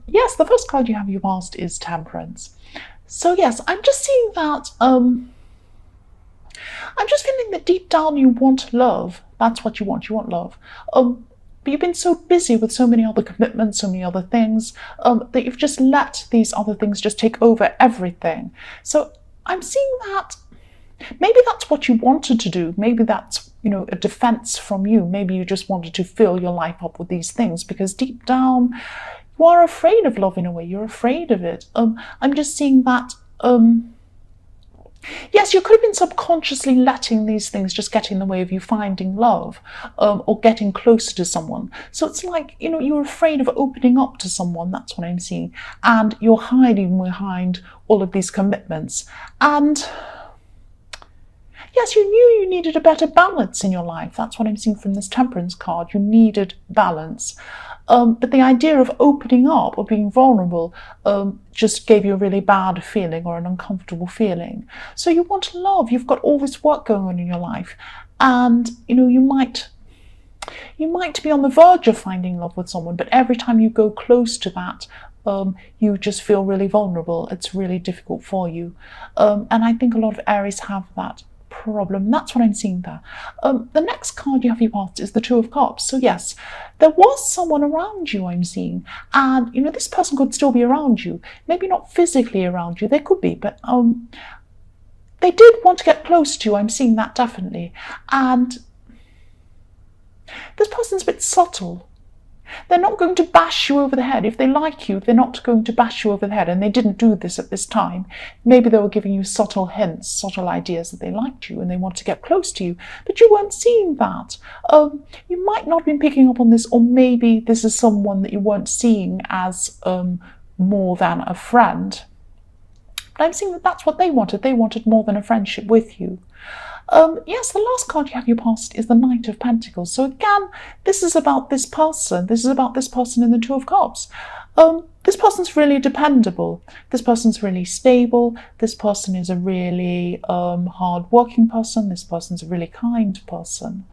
Yes, the first card you have you asked is Temperance. So yes, I'm just seeing that, I'm just feeling that deep down you want love. That's what you want love. But you've been so busy with so many other commitments, so many other things, that you've just let these other things just take over everything. So I'm seeing that maybe that's what you wanted to do. Maybe that's, a defense from you. Maybe you just wanted to fill your life up with these things because deep down you are afraid of love in a way. You're afraid of it. I'm just seeing that, yes, you could have been subconsciously letting these things just get in the way of you finding love, or getting closer to someone. So it's like, you're afraid of opening up to someone. That's what I'm seeing. And you're hiding behind all of these commitments. And yes, you knew you needed a better balance in your life. That's what I'm seeing from this Temperance card. You needed balance. But the idea of opening up or being vulnerable just gave you a really bad feeling or an uncomfortable feeling. So you want love. You've got all this work going on in your life. And, you might be on the verge of finding love with someone, but every time you go close to that, you just feel really vulnerable. It's really difficult for you. And I think a lot of Aries have that problem. That's what I'm seeing there. The next card you have your path is the Two of Cups. So yes, there was someone around you, I'm seeing, and this person could still be around you. Maybe not physically around you, they could be, but they did want to get close to you. I'm seeing that definitely. And this person's a bit subtle. They're not going to bash you over the head. If they like you, they're not going to bash you over the head. And they didn't do this at this time. Maybe they were giving you subtle hints, subtle ideas that they liked you and they want to get close to you. But you weren't seeing that. You might not have been picking up on this, or maybe this is someone that you weren't seeing as more than a friend. But I'm seeing that that's what they wanted. They wanted more than a friendship with you. Yes, the last card you have your past is the Knight of Pentacles. So again, this is about this person. This is about this person in the Two of Cups. This person's really dependable. This person's really stable. This person is a really hard-working person. This person's a really kind person.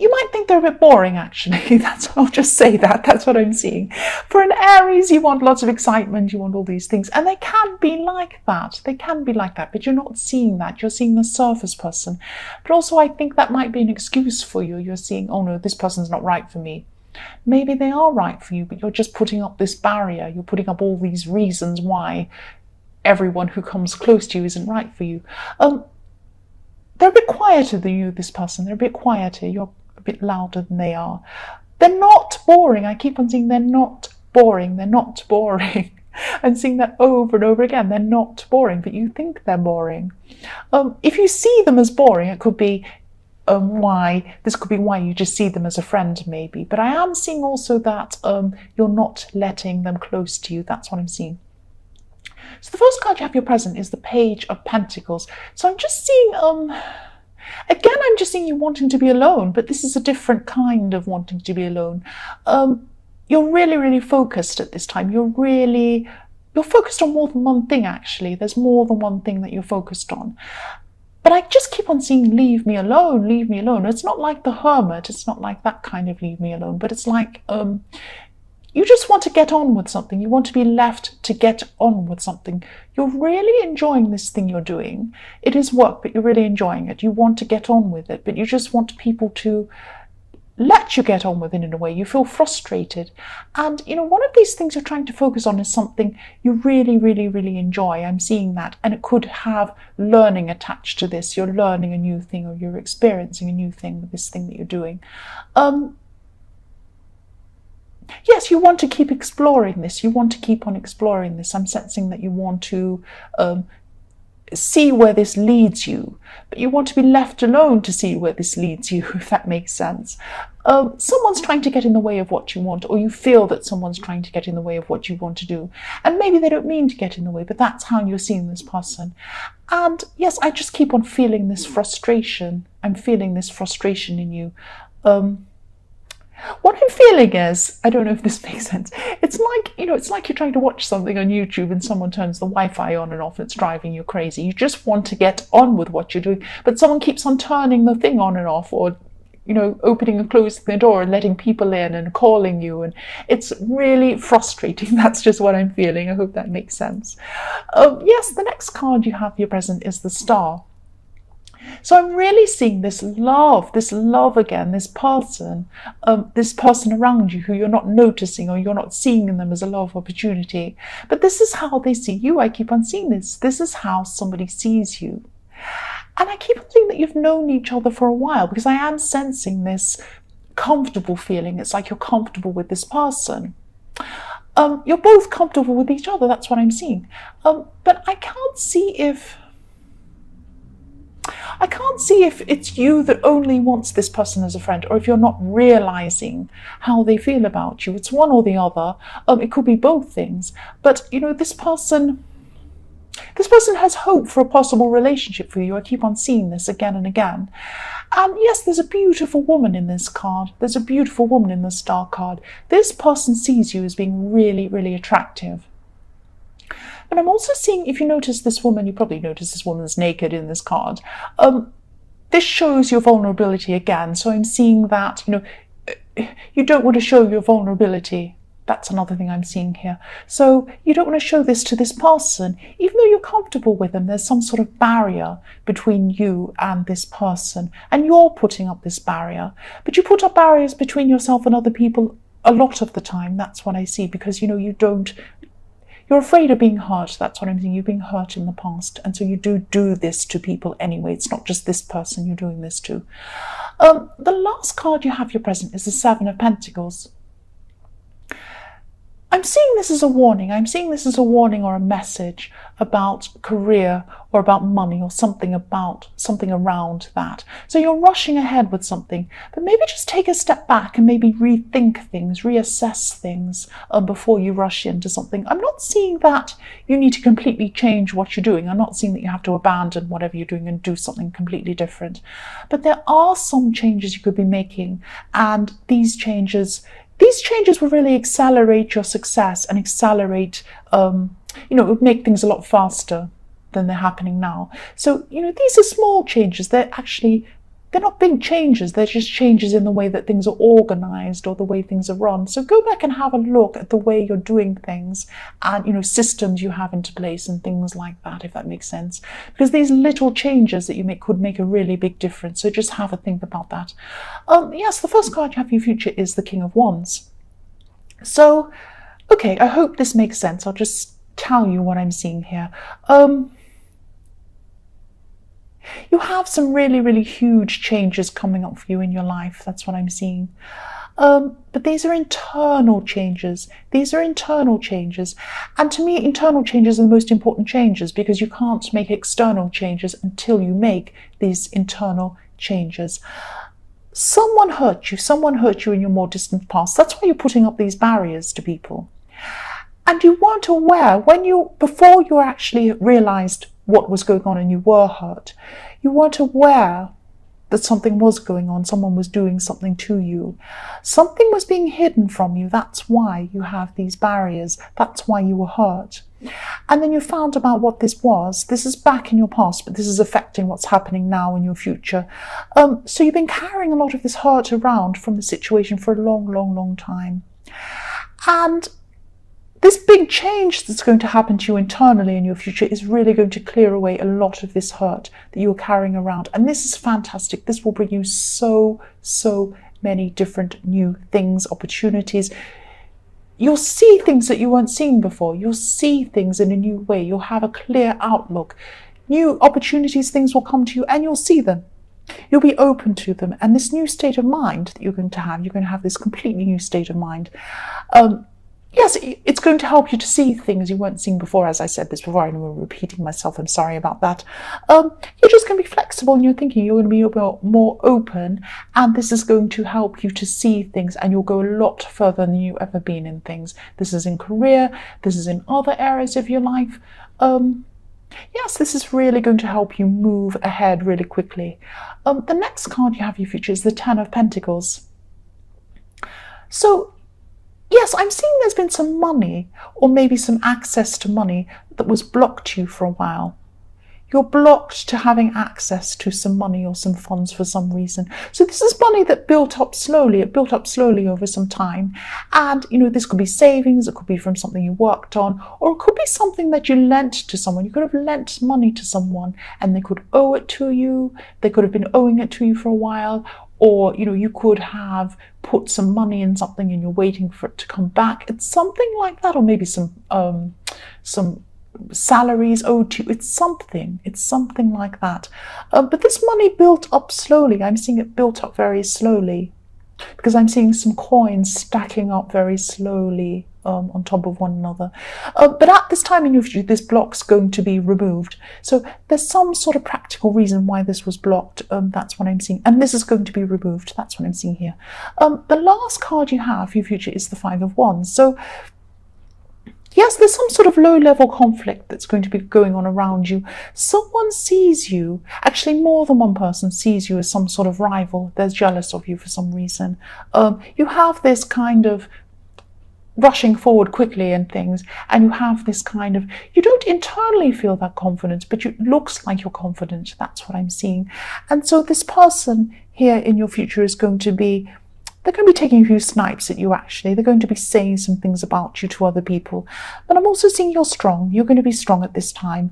You might think they're a bit boring, actually. I'll just say that. That's what I'm seeing. For an Aries, you want lots of excitement. You want all these things. And they can be like that. They can be like that. But you're not seeing that. You're seeing the surface person. But also, I think that might be an excuse for you. You're seeing, oh no, this person's not right for me. Maybe they are right for you, but you're just putting up this barrier. You're putting up all these reasons why everyone who comes close to you isn't right for you. They're a bit quieter than you, this person. They're a bit quieter. You're a bit louder than they are. They're not boring. I keep on saying they're not boring. They're not boring. I'm seeing that over and over again. They're not boring, but you think they're boring. If you see them as boring, it could be why you just see them as a friend, maybe. But I am seeing also that you're not letting them close to you. That's what I'm seeing. So the first card you have your present is the Page of Pentacles. So I'm just seeing again, I'm just seeing you wanting to be alone, but this is a different kind of wanting to be alone. You're really, really focused at this time. You're focused on more than one thing, actually. There's more than one thing that you're focused on. But I just keep on seeing leave me alone, leave me alone. It's not like the Hermit. It's not like that kind of leave me alone, but it's like you just want to get on with something. You want to be left to get on with something. You're really enjoying this thing you're doing. It is work, but you're really enjoying it. You want to get on with it, but you just want people to let you get on with it in a way. You feel frustrated. And, one of these things you're trying to focus on is something you really, really, really enjoy. I'm seeing that. And it could have learning attached to this. You're learning a new thing, or you're experiencing a new thing with this thing that you're doing. Yes, you want to keep exploring this. You want to keep on exploring this. I'm sensing that you want to see where this leads you, but you want to be left alone to see where this leads you, if that makes sense. Someone's trying to get in the way of what you want, or you feel that someone's trying to get in the way of what you want to do. And maybe they don't mean to get in the way, but that's how you're seeing this person. And yes, I just keep on feeling this frustration. I'm feeling this frustration in you. What I'm feeling is, I don't know if this makes sense, it's like you're trying to watch something on YouTube and someone turns the Wi-Fi on and off and it's driving you crazy. You just want to get on with what you're doing, but someone keeps on turning the thing on and off, or opening and closing the door and letting people in and calling you, and it's really frustrating. That's just what I'm feeling. I hope that makes sense. Yes, the next card you have for your present is the Star. So I'm really seeing this love again, this person around you who you're not noticing or you're not seeing in them as a love opportunity. But this is how they see you. I keep on seeing this. This is how somebody sees you. And I keep on thinking that you've known each other for a while, because I am sensing this comfortable feeling. It's like you're comfortable with this person. You're both comfortable with each other. That's what I'm seeing. But I can't see if it's you that only wants this person as a friend, or if you're not realizing how they feel about you. It's one or the other. It could be both things. But, this person has hope for a possible relationship for you. I keep on seeing this again and again. And yes, there's a beautiful woman in this card. There's a beautiful woman in the Star card. This person sees you as being really, really attractive. But I'm also seeing, if you notice this woman, you probably notice this woman's naked in this card. This shows your vulnerability again. So I'm seeing that, you don't want to show your vulnerability. That's another thing I'm seeing here. So you don't want to show this to this person. Even though you're comfortable with them, there's some sort of barrier between you and this person. And you're putting up this barrier. But you put up barriers between yourself and other people a lot of the time. That's what I see, because, you're afraid of being hurt. That's what I'm saying. You've been hurt in the past. And so you do this to people anyway. It's not just this person you're doing this to. The last card you have your present is the Seven of Pentacles. I'm seeing this as a warning. I'm seeing this as a warning or a message about career or about money or something around that. So you're rushing ahead with something, but maybe just take a step back and maybe rethink things, reassess things before you rush into something. I'm not seeing that you need to completely change what you're doing. I'm not seeing that you have to abandon whatever you're doing and do something completely different. But there are some changes you could be making, and these changes will really accelerate your success and accelerate, it would make things a lot faster than they're happening now. So, these are small changes. They're not big changes. They're just changes in the way that things are organized or the way things are run. So go back and have a look at the way you're doing things and, systems you have into place and things like that, if that makes sense. Because these little changes that you make could make a really big difference. So just have a think about that. Yes, the first card you have for your future is the King of Wands. So, okay, I hope this makes sense. I'll just tell you what I'm seeing here. You have some really, really huge changes coming up for you in your life. That's what I'm seeing. But these are internal changes. These are internal changes. And to me, internal changes are the most important changes, because you can't make external changes until you make these internal changes. Someone hurt you in your more distant past. That's why you're putting up these barriers to people. And you weren't aware before you actually realized what was going on and you were hurt, you weren't aware that something was going on. Someone was doing something to you. Something was being hidden from you. That's why you have these barriers. That's why you were hurt. And then you found about what this was. This is back in your past, but this is affecting what's happening now in your future. So you've been carrying a lot of this hurt around from the situation for a long, long, long time. And this big change that's going to happen to you internally in your future is really going to clear away a lot of this hurt that you're carrying around. And this is fantastic. This will bring you so, so many different new things, opportunities. You'll see things that you weren't seeing before. You'll see things in a new way. You'll have a clear outlook. New opportunities, things will come to you and you'll see them. You'll be open to them. And this new state of mind that you're going to have this completely new state of mind. Yes, it's going to help you to see things you weren't seeing before. As I said this before, I know I'm repeating myself. I'm sorry about that. You're just going to be flexible in your thinking. You're going to be more open, and this is going to help you to see things, and you'll go a lot further than you've ever been in things. This is in career. This is in other areas of your life. Yes, this is really going to help you move ahead really quickly. The next card you have for your future is the Ten of Pentacles. So, yes, I'm seeing there's been some money or maybe some access to money that was blocked you for a while. you're blocked to having access to some money or some funds for some reason. So this is money that built up slowly. It built up slowly over some time. And, this could be savings, it could be from something you worked on, or it could be something that you lent to someone. You could have lent money to someone and they could owe it to you. They could have been owing it to you for a while. Or, you could have put some money in something and you're waiting for it to come back. It's something like that, or maybe some salaries owed to you. It's something like that. But this money built up slowly. I'm seeing it built up very slowly, because I'm seeing some coins stacking up very slowly on top of one another. But at this time in your future, this block's going to be removed. So there's some sort of practical reason why this was blocked. That's what I'm seeing. And this is going to be removed. That's what I'm seeing here. The last card you have for your future is the Five of Wands. So yes, there's some sort of low-level conflict that's going to be going on around you. Someone sees you, actually more than one person sees you as some sort of rival. They're jealous of you for some reason. You have this kind of rushing forward quickly and things, and you have this kind of, you don't internally feel that confidence, but it looks like you're confident. That's what I'm seeing. And so this person here in your future is going to be, they're going to be taking a few snipes at you, actually. They're going to be saying some things about you to other people. But I'm also seeing you're strong. You're going to be strong at this time.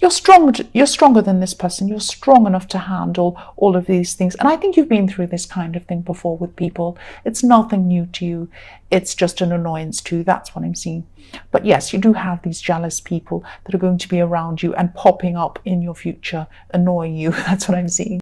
You're stronger than this person. You're strong enough to handle all of these things. And I think you've been through this kind of thing before with people. It's nothing new to you. It's just an annoyance to you. That's what I'm seeing. But yes, you do have these jealous people that are going to be around you and popping up in your future, annoying you. That's what I'm seeing.